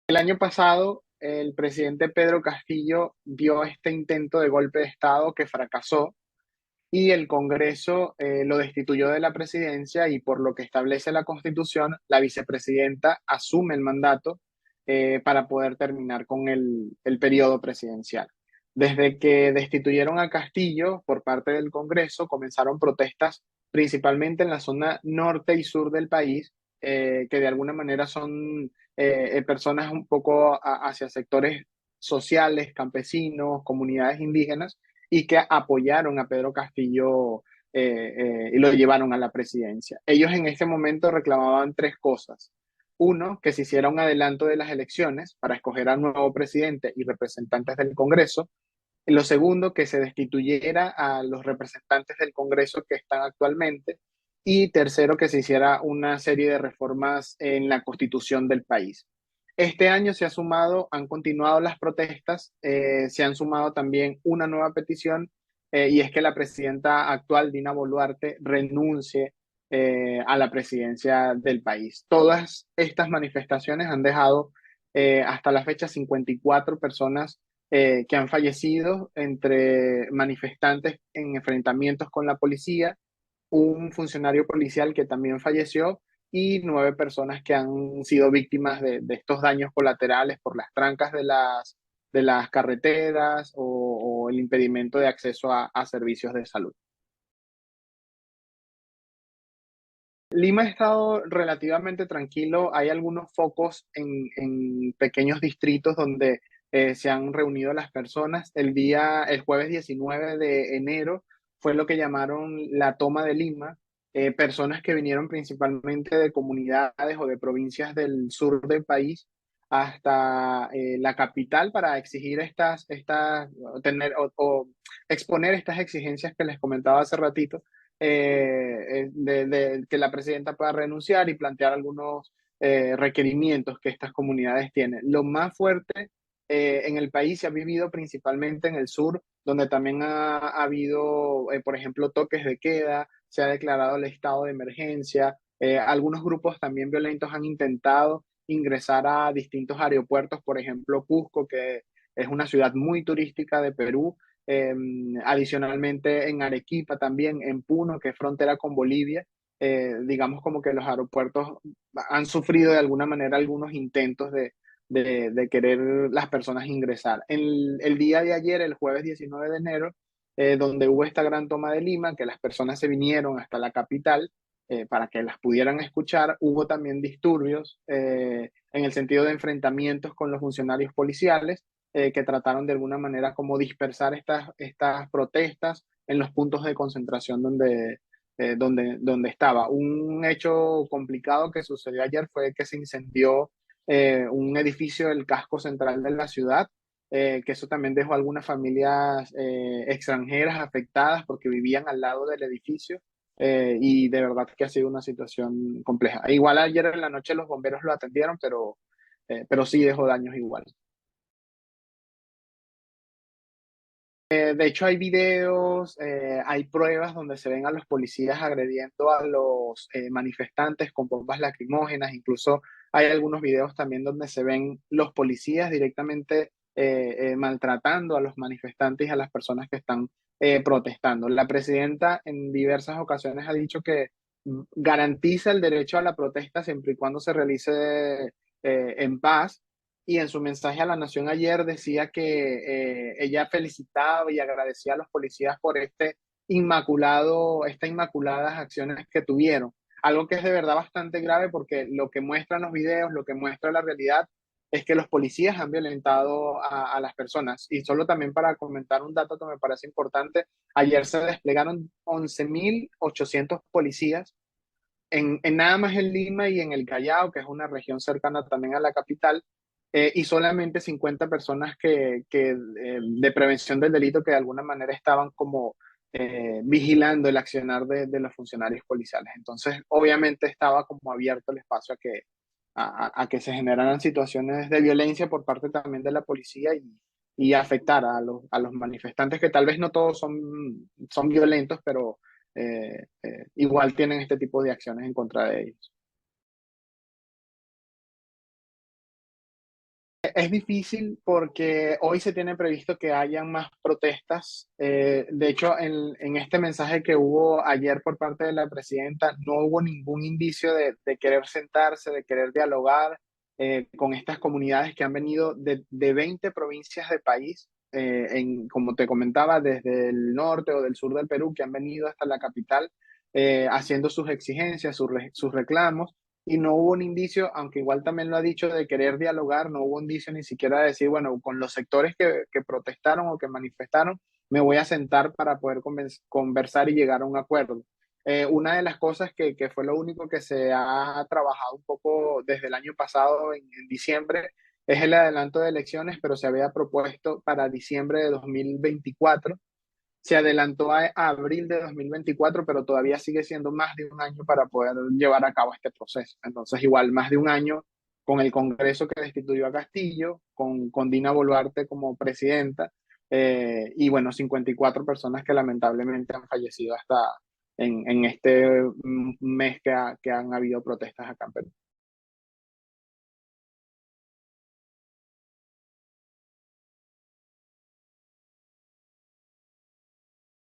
El año pasado, el presidente Pedro Castillo dio este intento de golpe de Estado que fracasó y el Congreso lo destituyó de la presidencia y por lo que establece la Constitución, la vicepresidenta asume el mandato para poder terminar con el periodo presidencial. Desde que destituyeron a Castillo por parte del Congreso, comenzaron protestas principalmente en la zona norte y sur del país, que de alguna manera son personas un poco hacia sectores sociales, campesinos, comunidades indígenas, y que apoyaron a Pedro Castillo y lo llevaron a la presidencia. Ellos en este momento reclamaban tres cosas. Uno, que se hiciera un adelanto de las elecciones para escoger al nuevo presidente y representantes del Congreso. Lo segundo, que se destituyera a los representantes del Congreso que están actualmente. Y tercero, que se hiciera una serie de reformas en la constitución del país. Este año han continuado las protestas, se han sumado también una nueva petición y es que la presidenta actual, Dina Boluarte, renuncie a la presidencia del país. Todas estas manifestaciones han dejado hasta la fecha 54 personas que han fallecido entre manifestantes en enfrentamientos con la policía, un funcionario policial que también falleció y 9 personas que han sido víctimas de estos daños colaterales por las trancas de las carreteras o el impedimento de acceso a servicios de salud. Lima ha estado relativamente tranquilo. Hay algunos focos en pequeños distritos donde se han reunido las personas. El jueves 19 de enero fue lo que llamaron la toma de Lima. Personas que vinieron principalmente de comunidades o de provincias del sur del país hasta la capital para exigir tener o exponer estas exigencias que les comentaba hace ratito, de que la presidenta pueda renunciar y plantear algunos requerimientos que estas comunidades tienen. Lo más fuerte en el país se ha vivido principalmente en el sur, donde también ha habido, por ejemplo, toques de queda, se ha declarado el estado de emergencia. Algunos grupos también violentos han intentado ingresar a distintos aeropuertos, por ejemplo, Cusco, que es una ciudad muy turística de Perú, adicionalmente en Arequipa también, en Puno, que es frontera con Bolivia. Digamos como que los aeropuertos han sufrido de alguna manera algunos intentos de querer las personas ingresar. El día de ayer, el jueves 19 de enero, donde hubo esta gran toma de Lima, que las personas se vinieron hasta la capital para que las pudieran escuchar, hubo también disturbios en el sentido de enfrentamientos con los funcionarios policiales que trataron de alguna manera como dispersar estas protestas en los puntos de concentración donde estaba. Un hecho complicado que sucedió ayer fue que se incendió un edificio del casco central de la ciudad, que eso también dejó algunas familias extranjeras afectadas porque vivían al lado del edificio. Y de verdad que ha sido una situación compleja. Igual ayer en la noche los bomberos lo atendieron, pero sí dejó daños igual. De hecho, hay videos, hay pruebas donde se ven a los policías agrediendo a los manifestantes con bombas lacrimógenas. Incluso hay algunos videos también donde se ven los policías directamente maltratando a los manifestantes y a las personas que están protestando. La presidenta en diversas ocasiones ha dicho que garantiza el derecho a la protesta siempre y cuando se realice en paz, y en su mensaje a la nación ayer decía que ella felicitaba y agradecía a los policías por estas inmaculadas acciones que tuvieron. Algo que es de verdad bastante grave porque lo que muestran los videos, lo que muestra la realidad, es que los policías han violentado a las personas. Y solo también para comentar un dato que me parece importante, ayer se desplegaron 11.800 policías en nada más en Lima y en el Callao, que es una región cercana también a la capital, y solamente 50 personas de prevención del delito que de alguna manera estaban como vigilando el accionar de los funcionarios policiales. Entonces, obviamente estaba como abierto el espacio a que se generaran situaciones de violencia por parte también de la policía y afectar a los manifestantes, que tal vez no todos son violentos, pero igual tienen este tipo de acciones en contra de ellos. Es difícil porque hoy se tiene previsto que hayan más protestas. De hecho, en este mensaje que hubo ayer por parte de la presidenta, no hubo ningún indicio de querer sentarse, de querer dialogar con estas comunidades que han venido de 20 provincias del país, como te comentaba, desde el norte o del sur del Perú, que han venido hasta la capital haciendo sus exigencias, sus reclamos y no hubo un indicio, aunque igual también lo ha dicho, de querer dialogar, no hubo un indicio ni siquiera de decir, bueno, con los sectores que protestaron o que manifestaron, me voy a sentar para poder conversar y llegar a un acuerdo. Una de las cosas que fue lo único que se ha trabajado un poco desde el año pasado, en diciembre, es el adelanto de elecciones, pero se había propuesto para diciembre de 2024. Se adelantó a abril de 2024, pero todavía sigue siendo más de un año para poder llevar a cabo este proceso. Entonces, igual, más de un año con el Congreso que destituyó a Castillo, con Dina Boluarte como presidenta, y bueno, 54 personas que lamentablemente han fallecido hasta en este mes que han habido protestas acá en Perú.